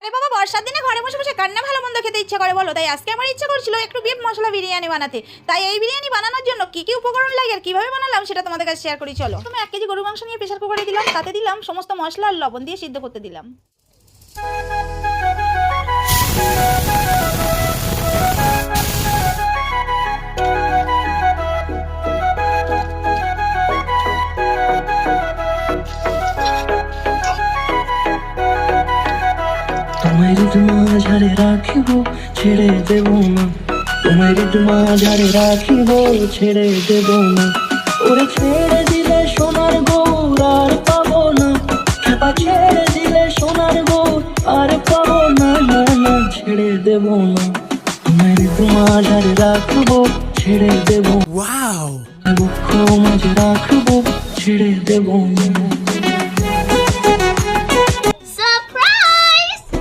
আরে বাবা, বর্ষার দিনে ঘরে বসে বসে কান্না ভালো মন্দ খেতে ইচ্ছা করে বলো, তাই আজকে আমার ইচ্ছা করছিল একটু বিফ মশলা বিরিয়ানি বানাতে। তাই এই বিরিয়ানি বানানোর জন্য কি কি উপকরণ লাগে আর কিভাবে বানালাম সেটা তোমাদের কাছে শেয়ার করি। চলো, তুমি 1 কেজি গরু মাংস নিয়ে প্রেসার কুকারে দিলাম, তাতে দিলাম সমস্ত মশলা আর লবণ দিয়ে সিদ্ধ করতে দিলাম। তোমায় মাঝারে রাখিব ছেড়ে দেব না, তোমায় মাঝারে রাখিব ছেড়ে দেব না। ওরে ছেড়ে দিলে সোনার গৌর আর পাবো না, খেপা ছেড়ে দিলে সোনার গৌর আর পাবো না, না না ছেড়ে দেব না। তোমায় মাঝারে রাখবো ছেড়ে দেব, বক্ষ মাঝে রাখবো ছেড়ে দেব না।